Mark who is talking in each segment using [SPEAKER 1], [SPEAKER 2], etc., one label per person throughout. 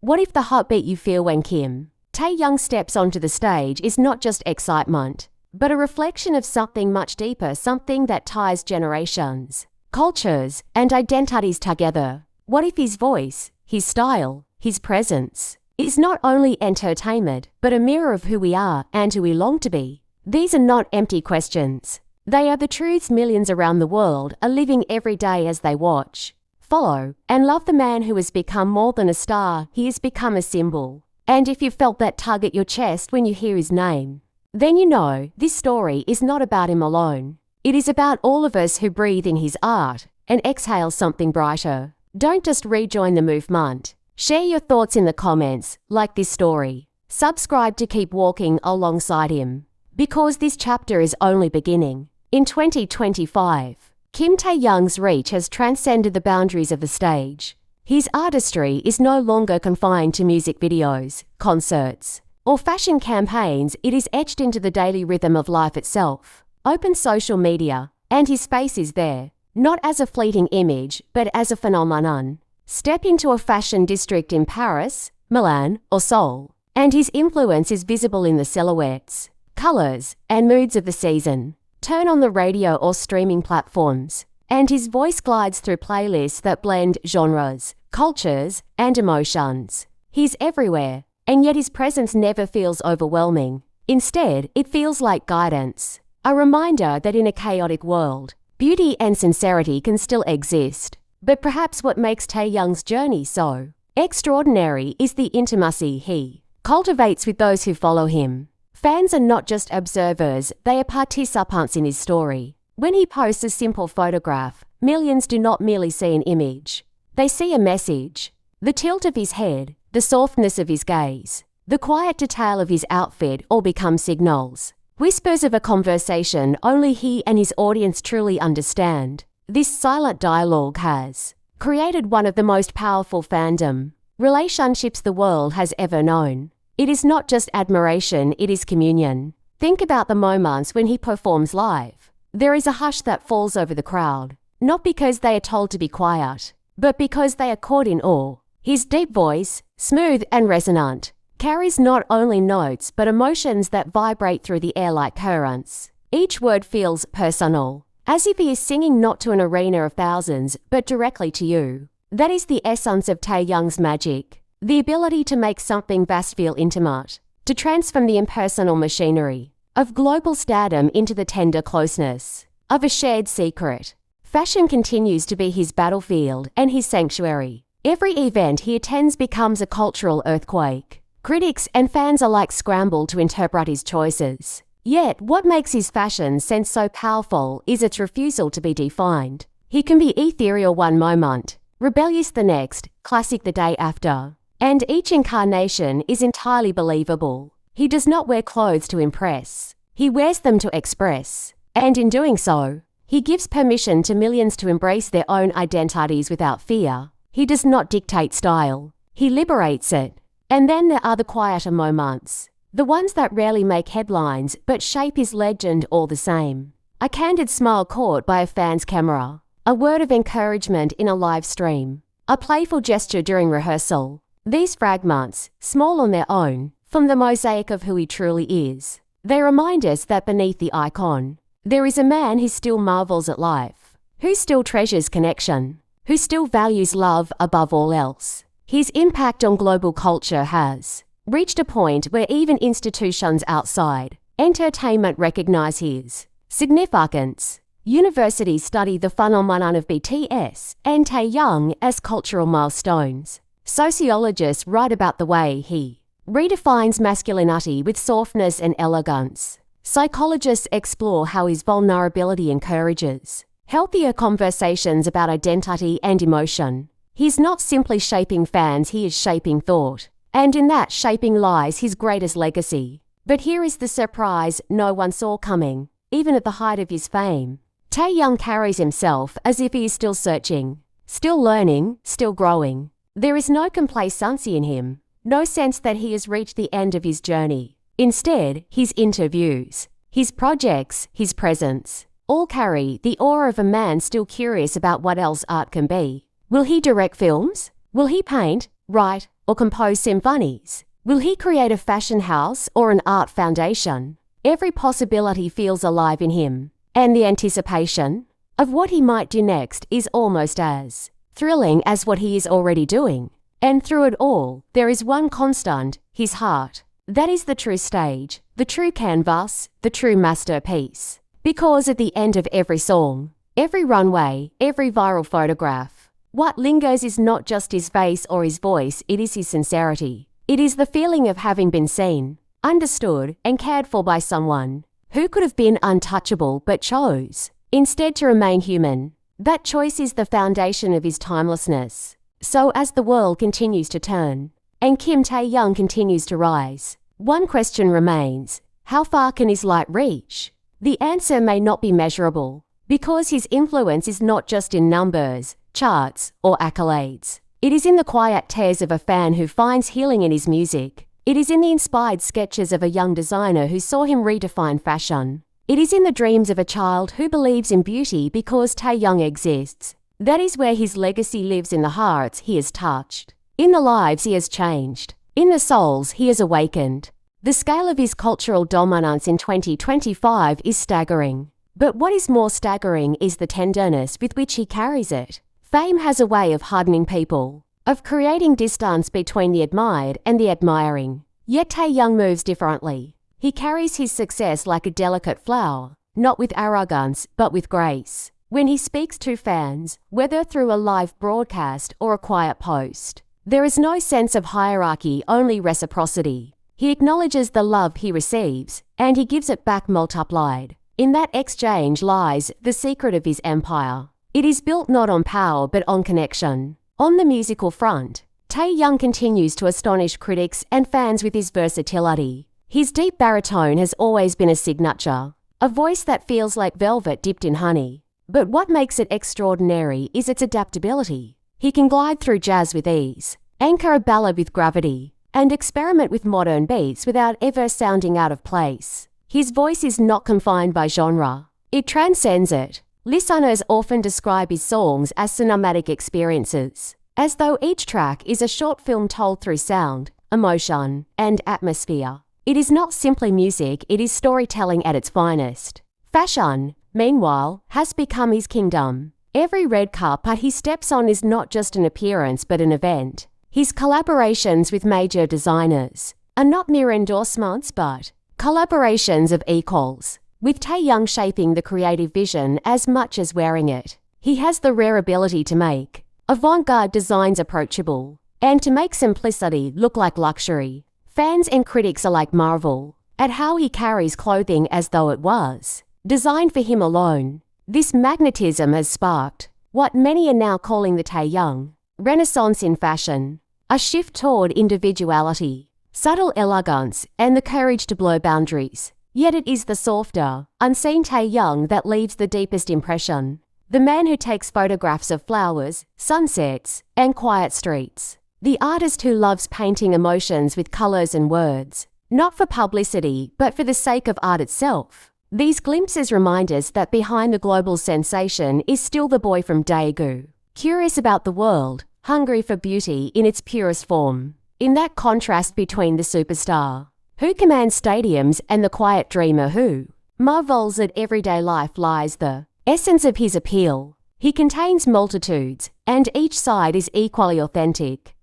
[SPEAKER 1] What if the heartbeat you feel when Kim Taehyung steps onto the stage is not just excitement, but a reflection of something much deeper, something that ties generations, cultures, and identities together? What if his voice, his style, his presence is not only entertainment, but a mirror of who we are and who we long to be? These are not empty questions. They are the truths millions around the world are living every day as they watch, follow, and love the man who has become more than a star. He has become a symbol. And if you felt that tug at your chest when you hear his name, then you know this story is not about him alone. It is about all of us who breathe in his art and exhale something brighter. Don't just rejoin the movement. Share your thoughts in the comments, like this story. Subscribe to keep walking alongside him, because this chapter is only beginning. In 2025, Kim Taehyung's reach has transcended the boundaries of the stage. His artistry is no longer confined to music videos, concerts, or fashion campaigns. It is etched into the daily rhythm of life itself. Open social media, and his face is there, not as a fleeting image, but as a phenomenon. Step into a fashion district in Paris, Milan, or Seoul, and his influence is visible in the silhouettes, colors, and moods of the season. Turn on the radio or streaming platforms, and his voice glides through playlists that blend genres, cultures, and emotions. He's everywhere, and yet his presence never feels overwhelming. Instead, it feels like guidance, a reminder that in a chaotic world, beauty and sincerity can still exist. But perhaps what makes Taehyung's journey so extraordinary is the intimacy he cultivates with those who follow him. Fans are not just observers, they are participants in his story. When he posts a simple photograph, millions do not merely see an image. They see a message. The tilt of his head, the softness of his gaze, the quiet detail of his outfit all become signals. Whispers of a conversation only he and his audience truly understand. This silent dialogue has created one of the most powerful fandom relationships the world has ever known. It is not just admiration, it is communion. Think about the moments when he performs live. There is a hush that falls over the crowd, not because they are told to be quiet, but because they are caught in awe. His deep voice, smooth and resonant, carries not only notes but emotions that vibrate through the air like currents. Each word feels personal, as if he is singing not to an arena of thousands, but directly to you. That is the essence of Taehyung's magic. The ability to make something vast feel intimate, to transform the impersonal machinery of global stardom into the tender closeness of a shared secret. Fashion continues to be his battlefield and his sanctuary. Every event he attends becomes a cultural earthquake. Critics and fans alike scramble to interpret his choices. Yet, what makes his fashion sense so powerful is its refusal to be defined. He can be ethereal one moment, rebellious the next, classic the day after. And each incarnation is entirely believable. He does not wear clothes to impress. He wears them to express. And in doing so, he gives permission to millions to embrace their own identities without fear. He does not dictate style. He liberates it. And then there are the quieter moments. The ones that rarely make headlines but shape his legend all the same. A candid smile caught by a fan's camera. A word of encouragement in a live stream. A playful gesture during rehearsal. These fragments, small on their own, form the mosaic of who he truly is. They remind us that beneath the icon, there is a man who still marvels at life, who still treasures connection, who still values love above all else. His impact on global culture has reached a point where even institutions outside entertainment recognize his significance. Universities study the phenomenon of BTS and Taehyung as cultural milestones. Sociologists write about the way he redefines masculinity with softness and elegance. Psychologists explore how his vulnerability encourages healthier conversations about identity and emotion. He's not simply shaping fans, he is shaping thought. And in that shaping lies his greatest legacy. But here is the surprise no one saw coming, even at the height of his fame. Taehyung carries himself as if he is still searching, still learning, still growing. There is no complacency in him, no sense that he has reached the end of his journey. Instead, his interviews, his projects, his presence, all carry the aura of a man still curious about what else art can be. Will he direct films? Will he paint, write, or compose symphonies? Will he create a fashion house or an art foundation? Every possibility feels alive in him, and the anticipation of what he might do next is almost as thrilling as what he is already doing. And through it all, there is one constant, his heart. That is the true stage, the true canvas, the true masterpiece. Because at the end of every song, every runway, every viral photograph, what lingers is not just his face or his voice, it is his sincerity. It is the feeling of having been seen, understood, and cared for by someone who could have been untouchable but chose instead to remain human. That choice is the foundation of his timelessness. So as the world continues to turn, and Kim Taehyung continues to rise, one question remains: how far can his light reach? The answer may not be measurable, because his influence is not just in numbers, charts, or accolades. It is in the quiet tears of a fan who finds healing in his music. It is in the inspired sketches of a young designer who saw him redefine fashion. It is in the dreams of a child who believes in beauty because Taehyung exists. That is where his legacy lives, in the hearts he has touched, in the lives he has changed, in the souls he has awakened. The scale of his cultural dominance in 2025 is staggering. But what is more staggering is the tenderness with which he carries it. Fame has a way of hardening people, of creating distance between the admired and the admiring. Yet Taehyung moves differently. He carries his success like a delicate flower, not with arrogance, but with grace. When he speaks to fans, whether through a live broadcast or a quiet post, there is no sense of hierarchy, only reciprocity. He acknowledges the love he receives, and he gives it back multiplied. In that exchange lies the secret of his empire. It is built not on power but on connection. On the musical front, Taehyung continues to astonish critics and fans with his versatility. His deep baritone has always been a signature, a voice that feels like velvet dipped in honey. But what makes it extraordinary is its adaptability. He can glide through jazz with ease, anchor a ballad with gravity, and experiment with modern beats without ever sounding out of place. His voice is not confined by genre. It transcends it. Listeners often describe his songs as cinematic experiences, as though each track is a short film told through sound, emotion, and atmosphere. It is not simply music, it is storytelling at its finest. Fashion, meanwhile, has become his kingdom. Every red carpet he steps on is not just an appearance but an event. His collaborations with major designers are not mere endorsements but collaborations of equals, with Taehyung shaping the creative vision as much as wearing it. He has the rare ability to make avant-garde designs approachable, and to make simplicity look like luxury. Fans and critics alike marvel at how he carries clothing as though it was designed for him alone. This magnetism has sparked what many are now calling the Taehyung Renaissance in fashion, a shift toward individuality, subtle elegance, and the courage to blur boundaries. Yet it is the softer, unseen Taehyung that leaves the deepest impression. The man who takes photographs of flowers, sunsets, and quiet streets. The artist who loves painting emotions with colors and words, not for publicity, but for the sake of art itself. These glimpses remind us that behind the global sensation is still the boy from Daegu, curious about the world, hungry for beauty in its purest form. In that contrast between the superstar who commands stadiums and the quiet dreamer who marvels at everyday life lies the essence of his appeal. He contains multitudes, and each side is equally authentic.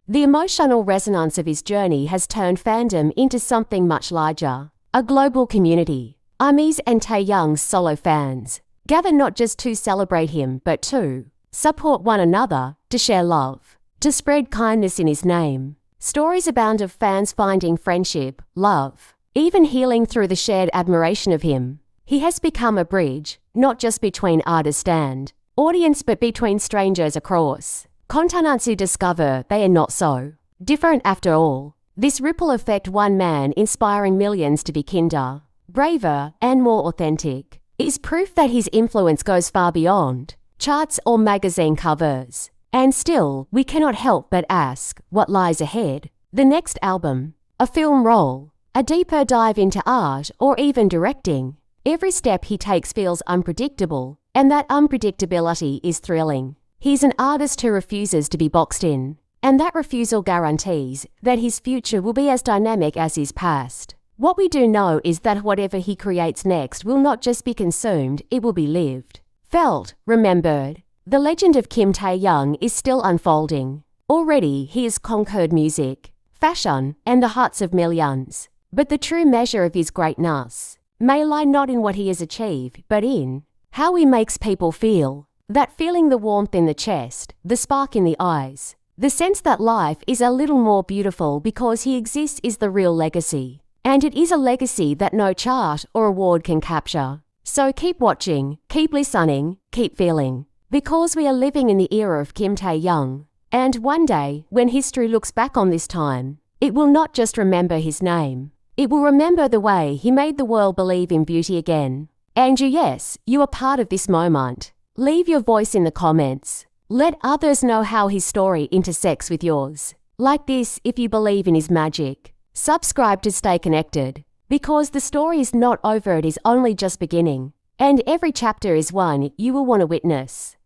[SPEAKER 1] The emotional resonance of his journey has turned fandom into something much larger, a global community. ARMYs and Taehyung's solo fans gather not just to celebrate him but to support one another, to share love, to spread kindness in his name. Stories abound of fans finding friendship, love, even healing through the shared admiration of him. He has become a bridge, not just between artist and audience but between strangers across continents who discover they are not so different after all. This ripple effect, one man inspiring millions to be kinder, braver, and more authentic, is proof that his influence goes far beyond charts or magazine covers. And still, we cannot help but ask, what lies ahead? The next album? A film role? A deeper dive into art, or even directing? Every step he takes feels unpredictable, and that unpredictability is thrilling. He's an artist who refuses to be boxed in. And that refusal guarantees that his future will be as dynamic as his past. What we do know is that whatever he creates next will not just be consumed, it will be lived, felt, remembered. The legend of Kim Taehyung is still unfolding. Already he has conquered music, fashion, and the hearts of millions. But the true measure of his greatness may lie not in what he has achieved, but in how he makes people feel. That feeling, the warmth in the chest, the spark in the eyes, the sense that life is a little more beautiful because he exists is the real legacy. And it is a legacy that no chart or award can capture. So keep watching, keep listening, keep feeling. Because we are living in the era of Kim Taehyung. And one day, when history looks back on this time, it will not just remember his name. It will remember the way he made the world believe in beauty again. And yes, you are part of this moment. Leave your voice in the comments. Let others know how his story intersects with yours. Like this if you believe in his magic. Subscribe to stay connected. Because the story is not over, it is only just beginning. And every chapter is one you will want to witness.